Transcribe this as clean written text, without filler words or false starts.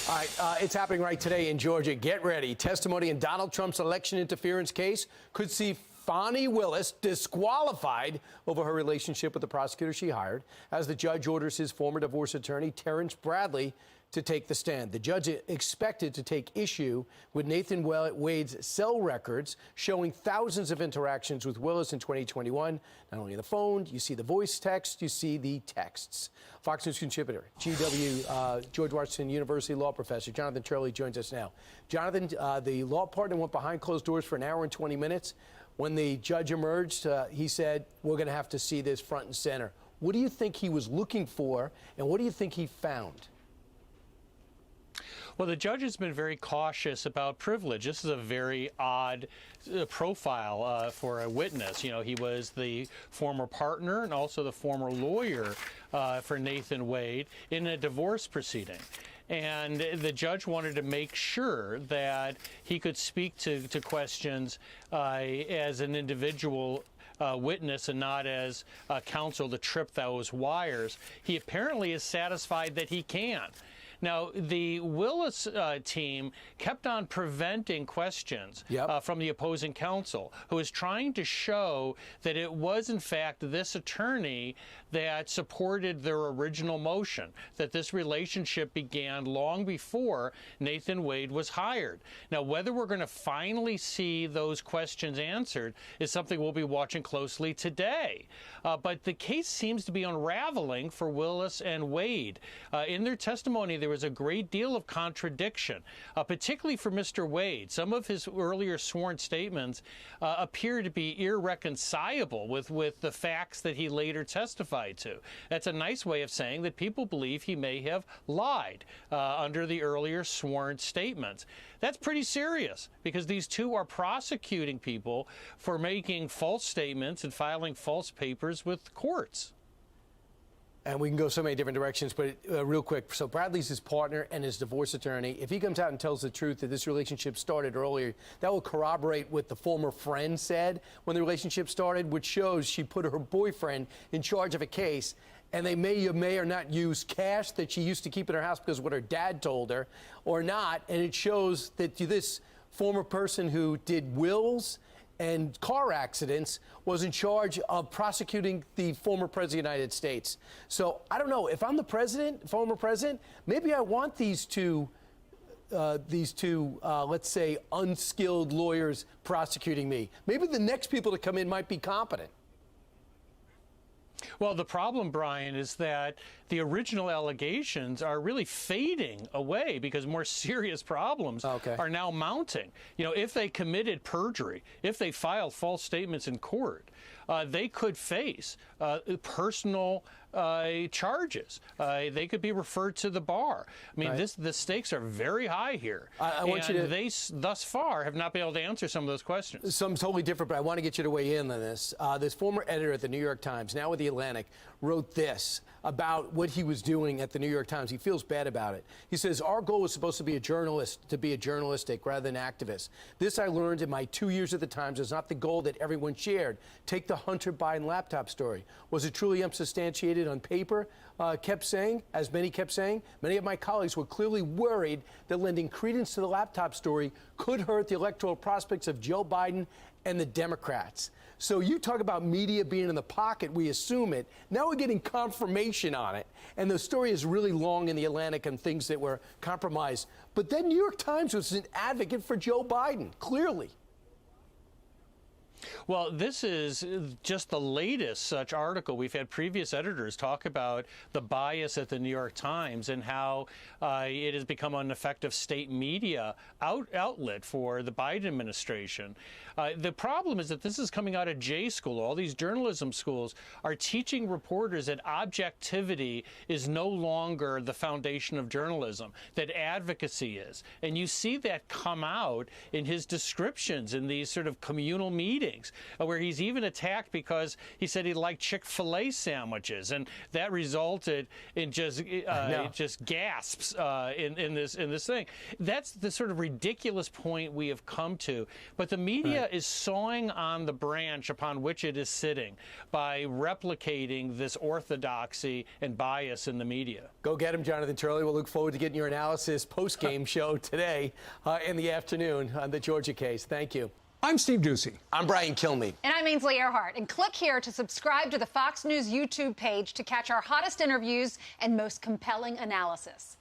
All right, it's happening right today in Georgia. Get ready. Testimony in Donald Trump's election interference case could see Fani Willis disqualified over her relationship with the prosecutor she hired as the judge orders his former divorce attorney, Terrence Bradley, to take the stand. The judge expected to take issue with Nathan Wade's cell records showing thousands of interactions with Willis in 2021. Not only the phone, you see the voice text, you see the texts. Fox News contributor, George Washington University law professor Jonathan Turley joins us now. Jonathan, the law partner went behind closed doors for an hour and 20 minutes. When the judge emerged, he said, we're going to have to see this front and center. What do you think he was looking for, and what do you think he found? Well, the judge has been very cautious about privilege. This is a very odd profile for a witness. You know, he was the former partner and also the former lawyer for Nathan Wade in a divorce proceeding. And the judge wanted to make sure that he could speak to questions as an individual witness and not as counsel to trip those wires. He apparently is satisfied that he can. Now, the Willis team kept on preventing questions from the opposing counsel, who is trying to show that it was, in fact, this attorney that supported their original motion, that this relationship began long before Nathan Wade was hired. Now, whether we're going to finally see those questions answered is something we'll be watching closely today. But the case seems to be unraveling for Willis and Wade. In their testimony, there was a great deal of contradiction, particularly for Mr. Wade. Some of his earlier sworn statements appear to be irreconcilable with the facts that he later testified to. That's a nice way of saying that people believe he may have lied under the earlier sworn statements. That's pretty serious, because these two are prosecuting people for making false statements and filing false papers with courts. And we can go so many different directions, but real quick, so Bradley's his partner and his divorce attorney. If he comes out and tells the truth that this relationship started earlier, that will corroborate what the former friend said when the relationship started, which shows she put her boyfriend in charge of a case, and they may or not use cash that she used to keep in her house because of what her dad told her, or not, and it shows that this former person who did wills and car accidents was in charge of prosecuting the former president of the United States. So I don't know, if I'm the president, former president, maybe I want these two, let's say, unskilled lawyers prosecuting me. Maybe the next people to come in might be competent. Well, the problem, Brian, is that the original allegations are really fading away because more serious problems are now mounting. You know, if they committed perjury, if they filed false statements in court, they could face personal charges. They could be referred to the bar. I mean, the stakes are very high here. They thus far have not been able to answer some of those questions. Some totally different, but I want to get you to weigh in on this. This former editor at the New York Times, now with the Atlantic, wrote this about what he was doing at the New York Times. He feels bad about it. He says, our goal was supposed to be a journalist, to be a journalistic rather than activist. This I learned in my 2 years at the Times is not the goal that everyone shared. Take the Hunter Biden laptop story. Was it truly unsubstantiated on paper? Kept saying, as many kept saying, many of my colleagues were clearly worried that lending credence to the laptop story could hurt the electoral prospects of Joe Biden and the Democrats. So you talk about media being in the pocket, we assume it. Now we're getting confirmation on it. And the story is really long in the Atlantic and things that were compromised. But then New York Times was an advocate for Joe Biden, clearly. Well, this is just the latest such article. We've had previous editors talk about the bias at the New York Times and how it has become an effective state media outlet for the Biden administration. The problem is that this is coming out of J School. All these journalism schools are teaching reporters that objectivity is no longer the foundation of journalism, that advocacy is. And you see that come out in his descriptions in these sort of communal meetings meetings, where he's even attacked because he said he liked Chick-fil-A sandwiches, and that resulted in just gasps in this thing. That's the sort of ridiculous point we have come to. But the media is sawing on the branch upon which it is sitting by replicating this orthodoxy and bias in the media. Go get him, Jonathan Turley. We'll look forward to getting your analysis post-game show today in the afternoon on the Georgia case. Thank you. I'm Steve Ducey. I'm Brian Kilmeade. And I'm Ainsley Earhart. And click here to subscribe to the Fox News YouTube page to catch our hottest interviews and most compelling analysis.